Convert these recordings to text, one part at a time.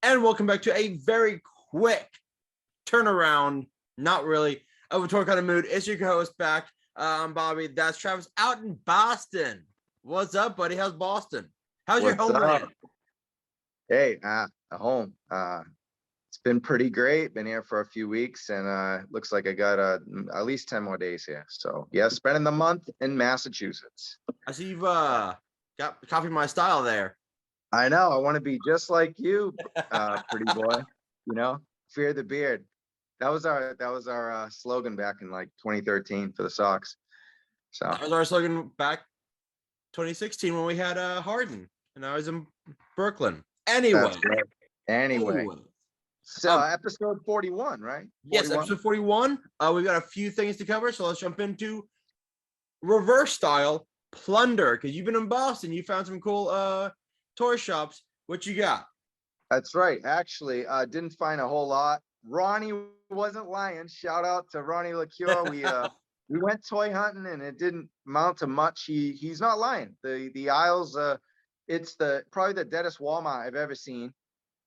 And welcome back to a very quick turnaround, not really, of a tour kind of mood. It's your co-host back. I'm Bobby. That's Travis out in Boston. What's up, buddy? How's Boston? How's your homeland? Hey, at home. It's been pretty great. Been here for a few weeks, and looks like I got at least 10 more days here. So yeah, spending the month in Massachusetts. I see you've got copied my style there. I know. I want to be just like you, pretty boy. You know, fear the beard. That was our slogan back in like 2013 for the Sox. So that was our slogan back 2016 when we had Harden, and I was in Brooklyn. Anyway. So episode 41, right? 41? Yes, episode 41. We've got a few things to cover, so let's jump into reverse style plunder. Because you've been in Boston, you found some cool toy shops. What you got? That's right. Actually, didn't find a whole lot. Ronnie wasn't lying. Shout out to Ronnie LaCure. We went toy hunting and it didn't amount to much. He's not lying. The aisles, it's probably the deadest Walmart I've ever seen.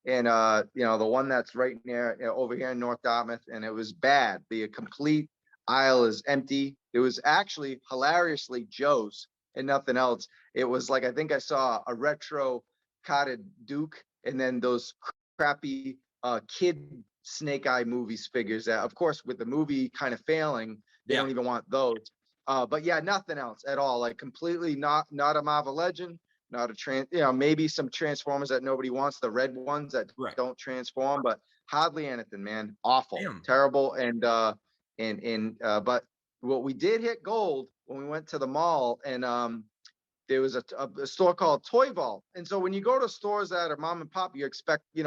And the one that's right near over here in North Dartmouth, and it was bad. The complete aisle is empty. It was actually hilariously Joe's and nothing else. It was like, I think I saw a retro carded Duke, and then those crappy kid Snake Eye movies figures that, of course, with the movie kind of failing, they don't even want those. But yeah, nothing else at all. Like completely not a Marvel Legend, not a maybe some Transformers that nobody wants, the red ones that don't transform, but hardly anything, man. Awful, terrible, and but what we did hit gold when we went to the mall, and there was a store called Toy Vault. And so when you go to stores that are mom and pop, you expect, you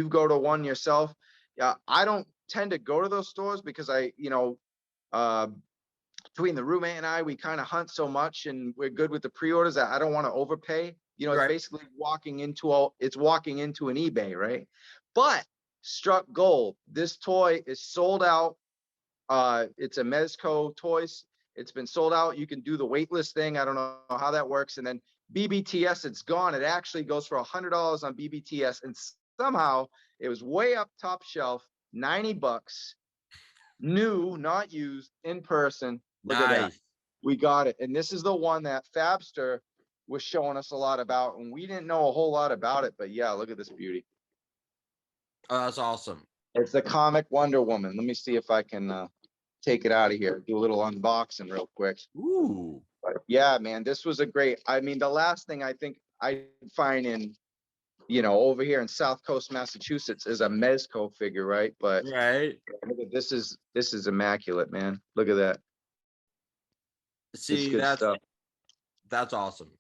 go to one yourself. Yeah, I don't tend to go to those stores because between the roommate and I, we kind of hunt so much and we're good with the pre-orders that I don't want to overpay. It's basically walking into an eBay, right? But struck gold. This toy is sold out. It's a Mezco Toys. It's been sold out. You can do the waitlist thing. I don't know how that works. And then BBTS, it's gone. It actually goes for $100 on BBTS. And somehow it was way up top shelf, $90. New, not used, in person. Look at that. We got it. And this is the one that Fabster was showing us a lot about. And we didn't know a whole lot about it. But yeah, look at this beauty. Oh, that's awesome. It's the comic Wonder Woman. Let me see if I can take it out of here. Do a little unboxing real quick. Ooh. But yeah, man, this was the last thing I think I find in, over here in South Coast, Massachusetts is a Mezco figure, right? But this is immaculate, man. Look at that. See, that's awesome.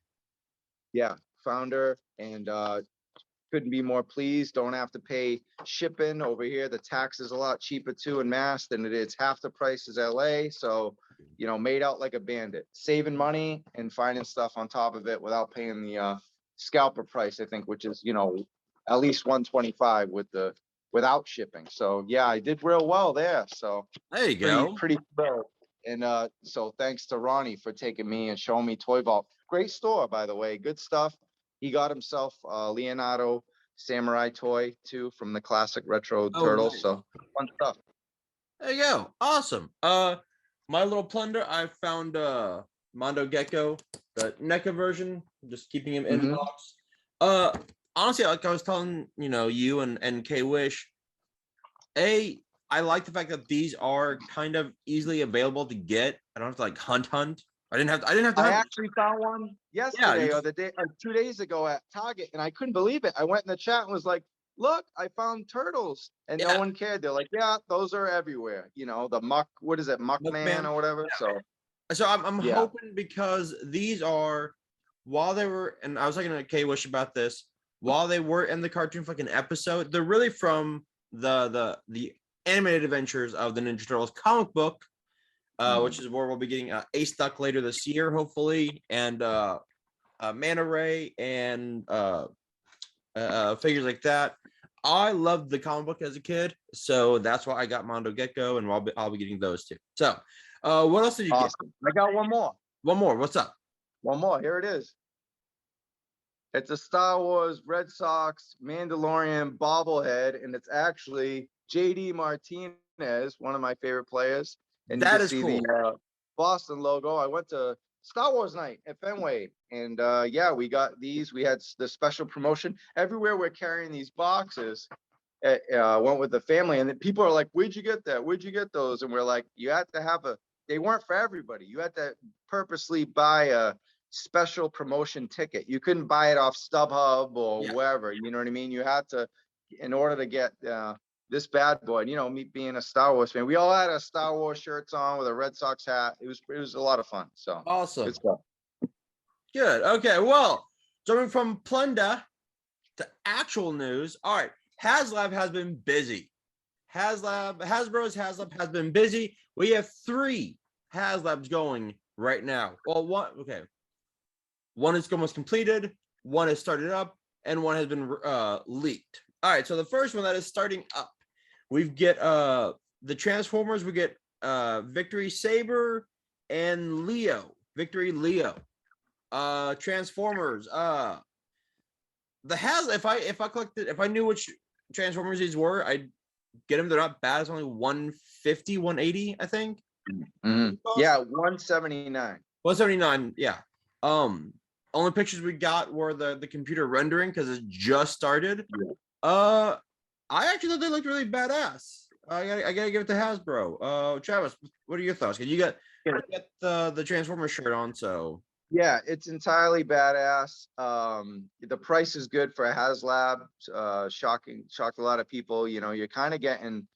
Yeah, founder, and couldn't be more pleased. Don't have to pay shipping over here. The tax is a lot cheaper too in Mass than it is half the price as LA. So, made out like a bandit, saving money and finding stuff on top of it without paying the scalper price, I think, which is, at least $125 without shipping. So yeah, I did real well there. So there you go. Pretty thrilled. And so thanks to Ronnie for taking me and showing me Toy Vault. Great store, by the way. Good stuff. He got himself Leonardo Samurai toy too from the classic retro Turtles. Nice. So fun stuff. There you go. Awesome. My little plunder, I found Mondo Gecko, the NECA version, just keeping him in the box. Honestly, like I was telling you and K Wish, I like the fact that these are kind of easily available to get. I don't have to like hunt. I didn't have to. I actually found one yesterday or 2 days ago at Target, and I couldn't believe it. I went in the chat and was like, "Look, I found turtles," and no one cared. They're like, "Yeah, those are everywhere." The muck. What is it, Muckman or whatever? Yeah. So I'm hoping, because these are, while they were, and I was talking to K Wish about this, while they were in the cartoon fucking episode, they're really from the animated adventures of the Ninja Turtles comic book. Which is where we'll be getting Ace Duck later this year, hopefully, and Manta Ray and figures like that. I loved the comic book as a kid, so that's why I got Mondo Gecko, and I'll be getting those too. So, what else did you get? I got one more. One more. What's up? One more. Here it is. It's a Star Wars Red Sox Mandalorian bobblehead, and it's actually JD Martinez, one of my favorite players. And you That can is see cool. the Boston logo. I went to Star Wars night at Fenway, and yeah, we got these. We had the special promotion everywhere. We're carrying these boxes. Went with the family, and then people are like, "Where'd you get that? Where'd you get those?" And we're like, "You had to have a. They weren't for everybody. You had to purposely buy a special promotion ticket. You couldn't buy it off StubHub or wherever. You know what I mean? You had to, in order to get this bad boy. And, you know, me being a Star Wars fan, we all had a Star Wars shirts on with a Red Sox hat. It was a lot of fun. So awesome. Good stuff. Good. Okay. Well, jumping from plunder to actual news. All right. Haslab has been busy. Hasbro's Haslab has been busy. We have 3 Haslabs going right now. Well, one is almost completed, one has started up, and one has been leaked. All right, so the first one that is starting up, we get the Transformers. We get Victory Saber and Victory Leo. Transformers. The if I knew which Transformers these were, I'd get them. They're not bad. It's only 150, 180, I think. Mm-hmm. Yeah, 179. 179, yeah. Only pictures we got were the computer rendering because it just started. I actually thought they looked really badass. I gotta give it to Hasbro. Travis, what are your thoughts? You got the Transformer shirt on, so yeah, it's entirely badass. The price is good for a Haslab. Shocked a lot of people. You know, you're kind of getting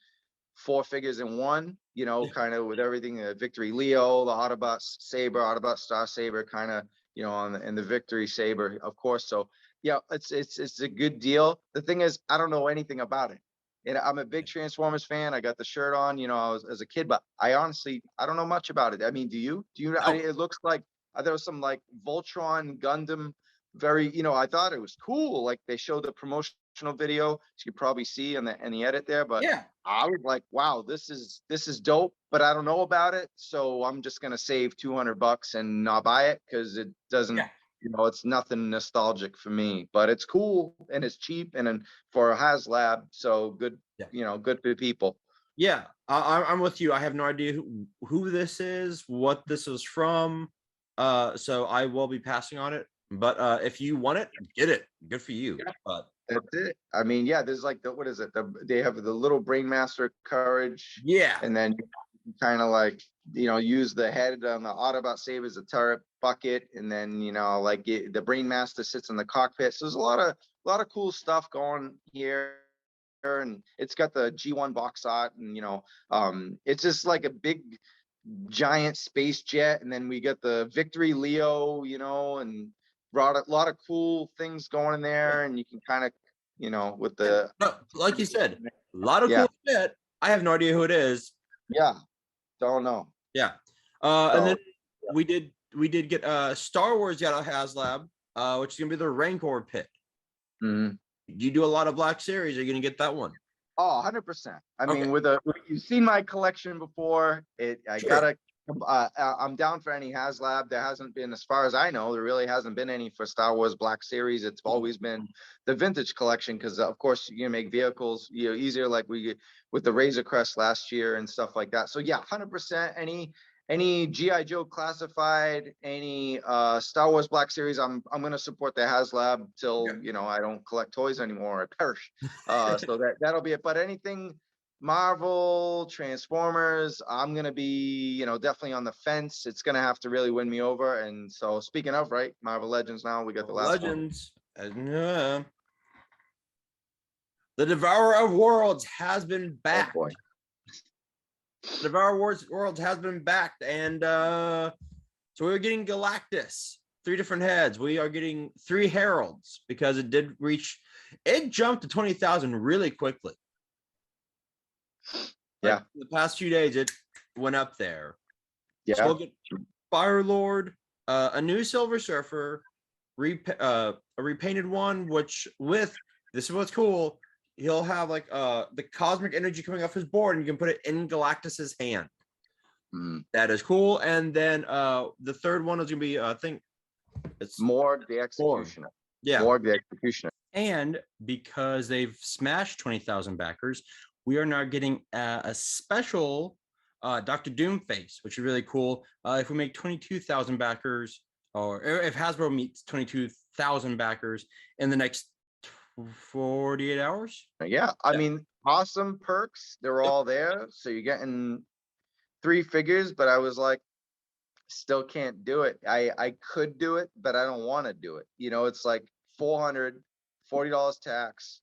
4 figures in one. You know, kind of with everything. Victory Leo, the Autobot Saber, Autobot Star Saber, kind of. You know, and the Victory Saber, of course. So yeah, it's a good deal. The thing is, I don't know anything about it. And I'm a big Transformers fan. I got the shirt on, you know, I was as a kid, but I honestly I don't know much about it. I mean, do you? It looks like there was some like Voltron Gundam, very, you know, I thought it was cool. Like they showed the promotional video, so you probably see in the edit there, but yeah. I was like, wow, this is dope, but I don't know about it. So I'm just going to save $200 and not buy it because it doesn't, you know, it's nothing nostalgic for me, but it's cool and it's cheap and for a Haslab. So good, you know, good for people. Yeah, I'm with you. I have no idea who this is, what this is from. So I will be passing on it. But if you want it, get it. Good for you. Yeah. But that's it. I mean, yeah, there's like what is it? They have the little Brainmaster Courage. Yeah. And then you kind of like, you know, use the head on the Autobot Saber as a turret bucket. And then, you know, like the Brainmaster sits in the cockpit. So there's a lot of cool stuff going here. And it's got the G1 box art, and you know, it's just like a big giant space jet. And then we get the Victory Leo, you know, and brought a lot of cool things going in there, and you can kind of, you know, with the like you said, a lot of cool shit. I have no idea who it is. Yeah, don't know. Yeah. And then we did get Star Wars out of Haslab, which is gonna be the Rancor pit. Mm-hmm. You do a lot of Black Series, are you gonna get that one? Oh, 100%. I mean, you've seen my collection before. I'm down for any Haslab. There hasn't been, as far as I know, there really hasn't been any for Star Wars Black Series. It's always been the vintage collection because, of course, you can make vehicles, you know, easier, like we get with the Razor Crest last year and stuff like that. So yeah, 100%. Any G.I. Joe classified, any Star Wars Black Series, I'm gonna support the Haslab till you know I don't collect toys anymore. I perish. So that'll be it. But anything Marvel, Transformers, I'm gonna be, you know, definitely on the fence. It's gonna have to really win me over. And so speaking of, right, Marvel Legends, now we got the last Legends. The Devourer of Worlds has been back. Oh boy. Devourer Worlds has been backed, and so we're getting Galactus, 3 different heads. We are getting 3 Heralds because it jumped to 20,000 really quickly. Yeah, the past few days it went up there. Yeah, so we'll get Fire Lord, a new Silver Surfer, a repainted one, which this is what's cool. He'll have like the cosmic energy coming off his board, and you can put it in Galactus's hand. That is cool. And then the third one is gonna be, I think it's Morg the Executioner. Yeah. Morg the Executioner. And because they've smashed 20,000 backers, we are now getting a special Dr. Doom face, which is really cool. If we make 22,000 backers, or if Hasbro meets 22,000 backers in the next 48 hours. Yeah, I mean, awesome perks. They're all there. So you're getting 3 figures, but I was like, still can't do it. I could do it, but I don't want to do it. You know, it's like $440 tax,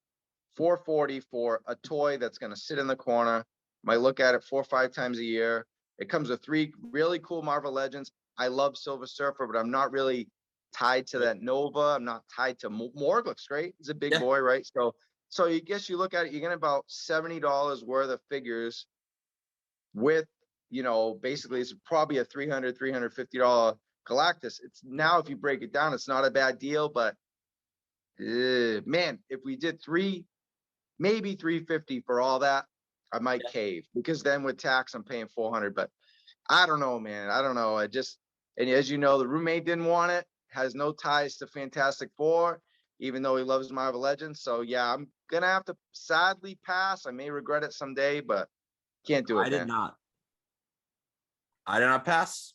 $440 for a toy that's going to sit in the corner. Might look at it 4 or 5 times a year. It comes with 3 really cool Marvel Legends. I love Silver Surfer, but I'm not really tied to that Nova. I'm not tied to Morg. Looks great. He's a big boy, right? So you guess you look at it, you're getting about $70 worth of figures with, you know, basically it's probably a $350 Galactus. It's now, if you break it down, it's not a bad deal, but man, if we did maybe $350 for all that, I might cave, because then with tax I'm paying $400. But I don't know, man. I don't know. And as you know, the roommate didn't want it. Has no ties to Fantastic Four, even though he loves Marvel Legends. So yeah, I'm gonna have to sadly pass. I may regret it someday, but can't do it. I did not pass.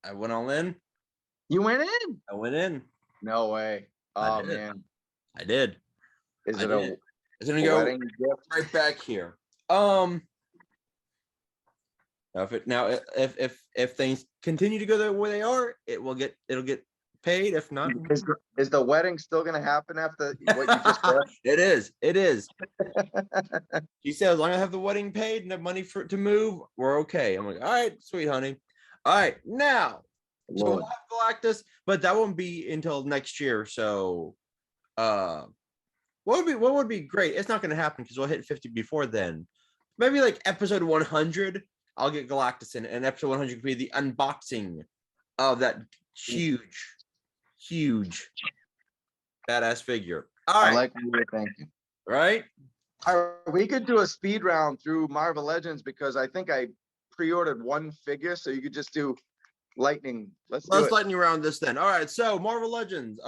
I went all in. You went in? I went in. No way. Oh man. I did. Is it it's gonna go right back here. If things continue to go the way they are, it'll get paid. If not, is the wedding still gonna happen after what you just said? It is. She said, as long as I have the wedding paid and have money to move, we're okay. I'm like, all right, sweet honey. All right, now so we'll have Galactus, but that won't be until next year. So what would be great? It's not gonna happen because we'll hit 50 before then. Maybe like episode 100, I'll get Galactus in, and episode 100 could be the unboxing of that huge badass figure. All right. I like what you were thinking. Right? We could do a speed round through Marvel Legends, because I think I pre-ordered 1 figure, so you could just do lightning. Let's lightning around this then. All right, so Marvel Legends.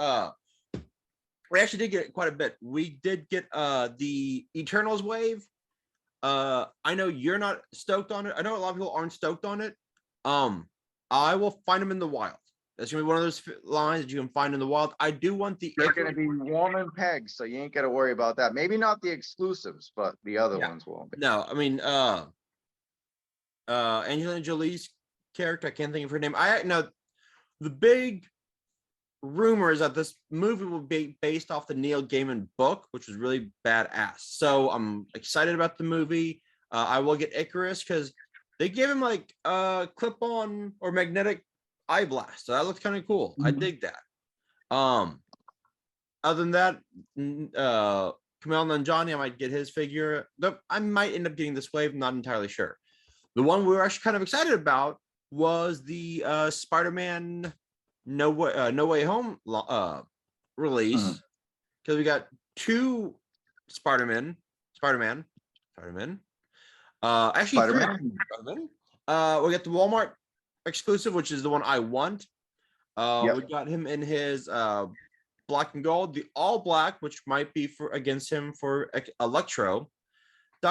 We actually did get quite a bit. We did get the Eternals wave. I know you're not stoked on it. I know a lot of people aren't stoked on it. I will find them in the wild. That's gonna be one of those lines that you can find in the wild. I do want the. They're gonna be warm and pegs, so you ain't gotta worry about that. Maybe not the exclusives, but the other ones won't be. No, I mean, Angelina Jolie's character, I can't think of her name. The big rumor is that this movie will be based off the Neil Gaiman book, which was really badass. So I'm excited about the movie. I will get Icarus because they gave him like a clip-on or magnetic eye blast. So that looks kind of cool. I dig that. Other than that, Kumail Nanjiani, I might get his figure. I might end up getting this wave. I'm not entirely sure. The one we were actually kind of excited about was the Spider-Man No Way Home release, because we got 2 Spider-Man. Actually, Spider-Man. We got the Walmart exclusive, which is the one I want. We got him in his black and gold, the all black, which might be against him for Electro.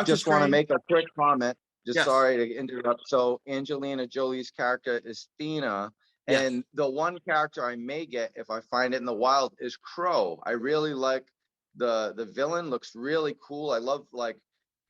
Just want to make a quick comment. Sorry to interrupt. So Angelina Jolie's character is Thena, and the one character I may get if I find it in the wild is Crow. I really like the villain. Looks really cool. I love like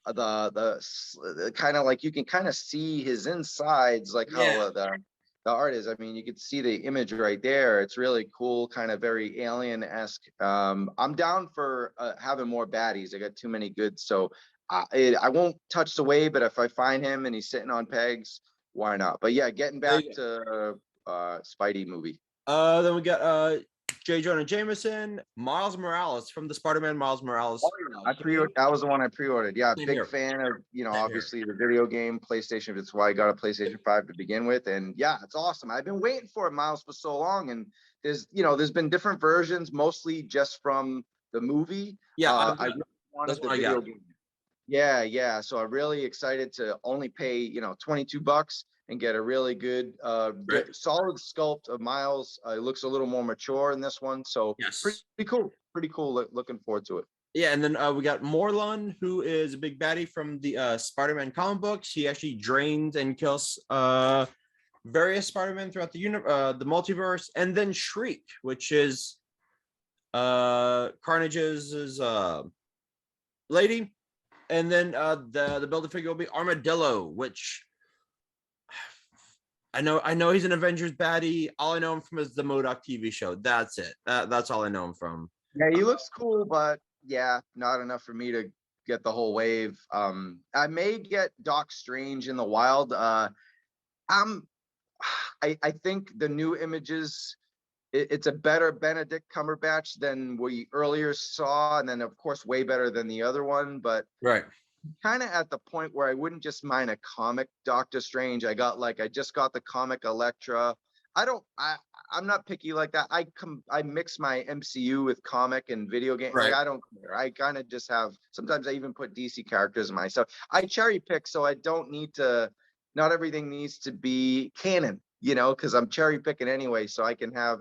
the kind of like you can kind of see his insides, like how the art is. I mean, you can see the image right there. It's really cool, kind of very alien-esque. I'm down for having more baddies. I got too many good, so I won't touch the wave, but if I find him and he's sitting on pegs, why not? But yeah, getting back to Spidey movie. Then we got J. Jonah Jameson, Miles Morales from the Spider-Man Miles Morales. That was the one I pre-ordered. Yeah, big fan of, obviously the video game, PlayStation. That's why I got a PlayStation 5 to begin with. And yeah, it's awesome. I've been waiting for it, Miles, for so long. And there's been different versions, mostly just from the movie. Yeah, I really wanted the video game. Yeah. So I'm really excited to only pay, $22 and get a really good, solid sculpt of Miles. It looks a little more mature in this one, so Yes. pretty cool. Looking forward to it. Yeah, and then we got Morlun, who is a big baddie from the Spider-Man comic books. He actually drains and kills various Spider-Man throughout the the multiverse, and then Shriek, which is Carnage's lady, and then the build-a figure will be Armadillo, which I know he's an Avengers baddie. All I know him from is the MODOK TV show. That's it. That's all I know him from. Yeah, he looks cool, but yeah, not enough for me to get the whole wave. I may get Doc Strange in the wild. I think the new images, it's a better Benedict Cumberbatch than we earlier saw, and then of course way better than the other one. But Right. kind of at the point where I wouldn't just mind a comic Doctor Strange. I just got the comic Elektra. I'm not picky like that. I mix my MCU with comic and video game. Right. Like, I don't care. I kind of just have, sometimes I even put DC characters in my stuff. I cherry pick, so I don't need to, not everything needs to be canon, because I'm cherry picking anyway, so I can have,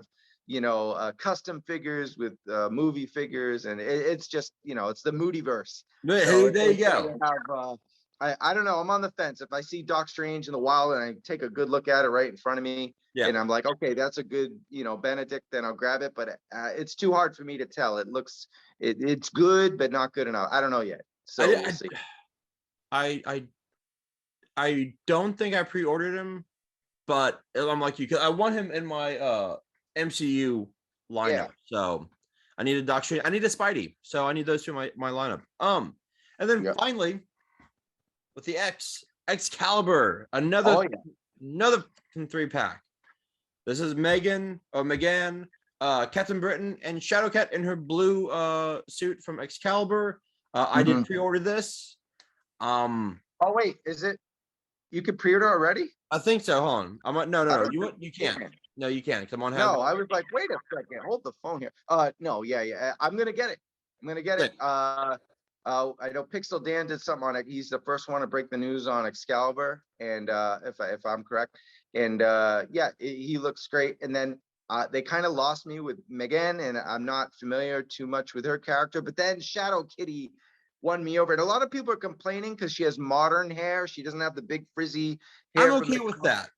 custom figures with movie figures, and it's just, it's the Moodyverse. So there you go. I don't know. I'm on the fence. If I see Doc Strange in the wild and I take a good look at it right in front of me, and I'm like, okay, that's a good, Benedict, then I'll grab it. But it's too hard for me to tell. It's good, but not good enough. I don't know yet. So we'll see. I don't think I pre-ordered him, but I'm like you, because I want him in my MCU lineup. Yeah. So I need a Doc Strange. I need a Spidey. So I need those two in my lineup. And then finally, with the Excalibur, another 3-pack. This is Megan, Captain Britain, and Shadowcat in her blue suit from Excalibur. I did pre-order this. Oh wait, is it? You could pre-order already? I think so. Hold on. I'm no. You can't. No, you can't. Come on. No, I was like, wait a second. Hold the phone here. No, yeah. I'm gonna get it. I know Pixel Dan did something on it. He's the first one to break the news on Excalibur, and if I'm correct, and he looks great. And then they kind of lost me with Megan, and I'm not familiar too much with her character. But then Shadow Kitty won me over, and a lot of people are complaining because she has modern hair. She doesn't have the big frizzy hair. I'm okay with that.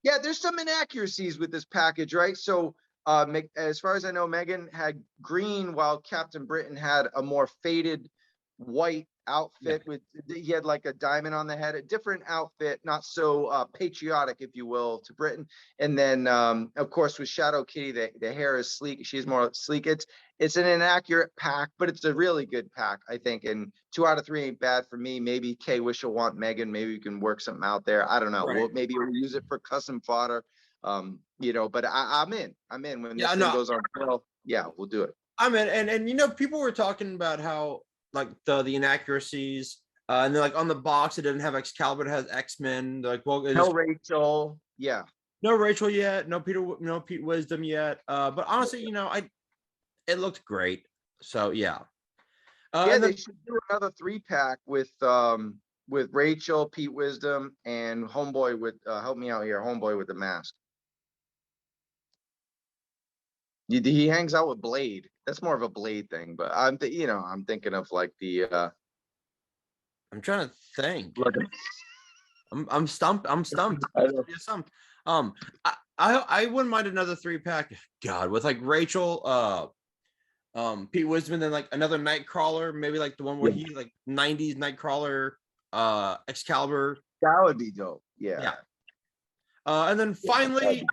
Yeah, there's some inaccuracies with this package, right? So as far as I know, Megan had green, while Captain Britain had a more faded white outfit he had like a diamond on the head, a different outfit, not so patriotic, if you will, to Britain. And then of course with Shadow Kitty, the hair is sleek. She's more sleek. It's an inaccurate pack, but it's a really good pack, I think. And 2 out of 3 ain't bad for me. Maybe Kay Wish will want Megan. Maybe we can work something out there. I don't know. Right. Maybe we'll use it for custom fodder. But I'm in when this thing goes on sale. Yeah, we'll do it. I'm in. And people were talking about how like the inaccuracies, and then like on the box it didn't have Excalibur, it has X-Men. Like, well, Rachel, no Rachel yet, no Pete Wisdom yet. But honestly, it looked great. So yeah. They should do another 3-pack with Rachel, Pete Wisdom, and Homeboy with help me out here. Homeboy with the mask. He hangs out with Blade. That's more of a Blade thing, but I'm thinking of like the. I'm trying to think. I'm stumped. I'm stumped. I wouldn't mind another 3-pack. God, with like Rachel, Pete Wisdom, and then like another Nightcrawler, maybe like the one where he like 90s Nightcrawler, Excalibur. That would be dope. Yeah. And then finally,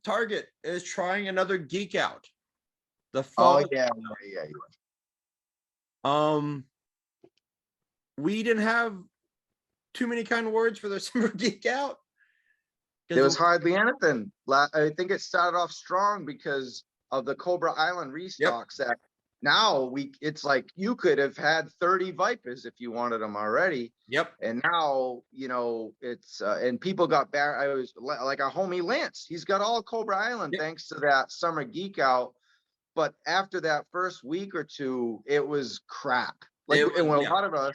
Target is trying another Geek Out. The fall. We didn't have too many kind words for the summer Geek Out. There was hardly anything. I think it started off strong because of the Cobra Island restocks. That now it's like you could have had 30 Vipers if you wanted them already. Yep. And now, it's and people got I was like a homie Lance. He's got all Cobra Island thanks to that summer Geek Out. But after that first week or two, it was crap. Like a lot of us,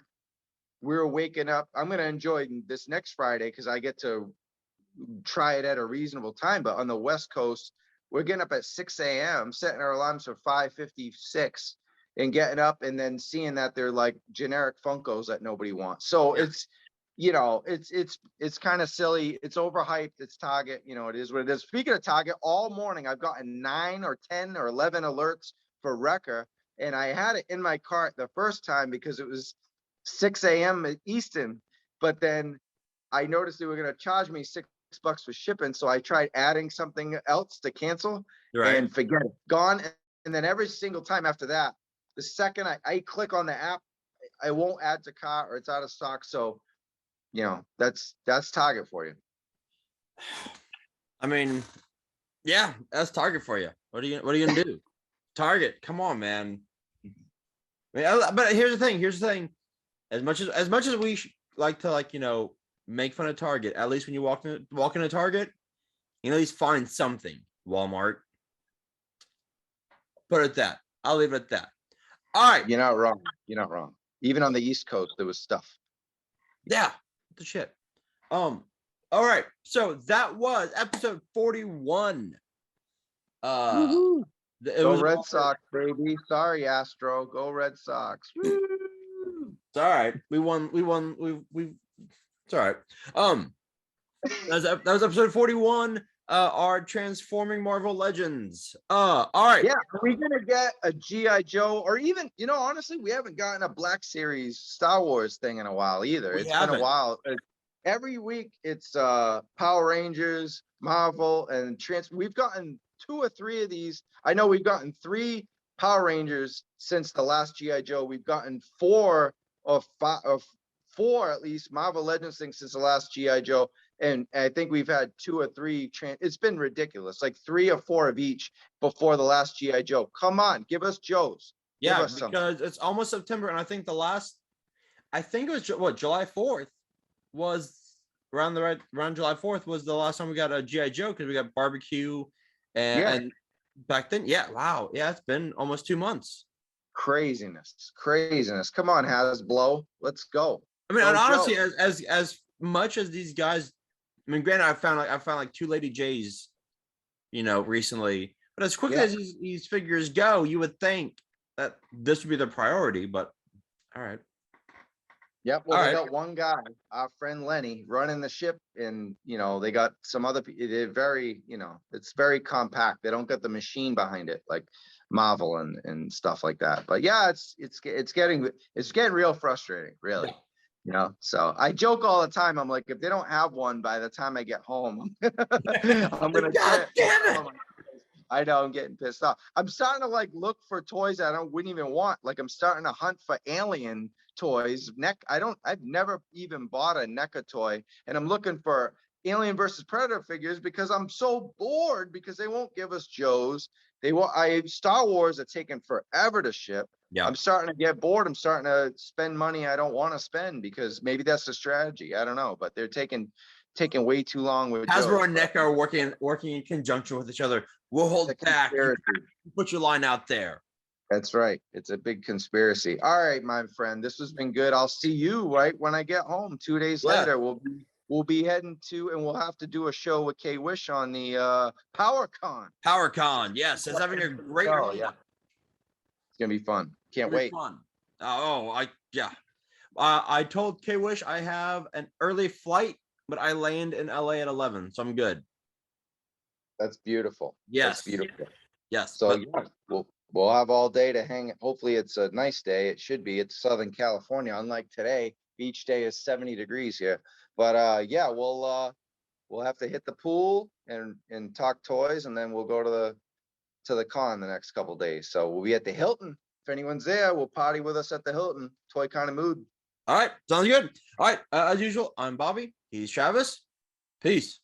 we're waking up. I'm going to enjoy this next Friday because I get to try it at a reasonable time. But on the West Coast, we're getting up at 6 a.m., setting our alarms for 5:56 and getting up and then seeing that they're like generic Funkos that nobody wants. So it's, you know, it's kind of silly. It's overhyped. It's Target. You know, it is what it is. Speaking of Target, all morning I've gotten 9 or 10 or 11 alerts for Wrecker. And I had it in my cart the first time because it was 6 a.m. Eastern. But then I noticed they were going to charge me $6 for shipping. So I tried adding something else to cancel and forget it. Gone. And then every single time after that, the second I click on the app, I won't add to cart or it's out of stock. So, you know, that's Target for you. I mean, yeah, that's Target for you. What are you gonna do? Target, come on, man. But here's the thing. As much as we like to, like, you know, make fun of Target, at least when you walk into Target, you know, at least find something. Walmart. Put it at that. I'll leave it at that. All right. You're not wrong. You're not wrong. Even on the East Coast, there was stuff. Yeah. What the shit. All right. So that was episode 41. Go was Red Sox, baby. Sorry, Astro. Go Red Sox. Woo! It's all right. We won. It's all right. That was episode 41. Our Transforming Marvel Legends. All right. Yeah, are we gonna get a G.I. Joe, or even, you know, honestly, we haven't gotten a Black Series Star Wars thing in a while either. It's been a while. Every week it's Power Rangers, Marvel, and we've gotten 2 or 3 of these. I know we've gotten 3 Power Rangers since the last G.I. Joe. We've gotten 4 or 5 or 4 at least Marvel Legends things since the last G.I. Joe. And I think we've had 2 or 3. It's been ridiculous, like 3 or 4 of each before the last G.I. Joe. Come on, give us Joes. Yeah, because it's almost September, and I think it was what, July 4th was around July 4th was the last time we got a G.I. Joe, because we got barbecue and back then. Yeah, wow. Yeah, it's been almost 2 months. Craziness. Come on, Hasbro. Let's go. I mean, and honestly, as much as these guys, I mean, granted, I found like 2 Lady J's, you know, recently, but as quickly as these figures go, you would think that this would be the priority, but all right. Yep. Well, they got one guy, our friend Lenny, running the ship, and, you know, they got some other people. They're very, you know, it's very compact. They don't got the machine behind it like Marvel and stuff like that. But yeah, it's getting real frustrating, really. You know, so I joke all the time. I'm like, if they don't have one by the time I get home, I'm gonna God damn it. I know, I'm getting pissed off. I'm starting to like look for toys that wouldn't even want. Like, I'm starting to hunt for Alien toys. I've never even bought a NECA toy, and I'm looking for Alien versus Predator figures because I'm so bored because they won't give us Joes. Star Wars are taking forever to ship. Yeah. I'm starting to get bored. I'm starting to spend money I don't want to spend because maybe that's the strategy. I don't know, but they're taking way too long with Hasbro and NECA are working in conjunction with each other. We'll hold back. Put your line out there. That's right. It's a big conspiracy. All right, my friend. This has been good. I'll see you right when I get home. 2 days later, we'll be heading to, and we'll have to do a show with K-Wish on the PowerCon. PowerCon, yes. It's having a great run. Yeah. It's gonna be fun. Can't wait. Fun. I told K-Wish I have an early flight, but I land in LA at 11, so I'm good. That's beautiful. Yes. That's beautiful. Yes. So we'll have all day to hang. Hopefully it's a nice day. It should be. It's Southern California. Unlike today, each day is 70 degrees here. But yeah, we'll have to hit the pool and talk toys, and then we'll go to the con the next couple days. So we'll be at the Hilton. If anyone's there, we'll party with us at the Hilton. Toy kind of mood. All right, sounds good. All right, as usual, I'm Bobby. He's Travis. Peace.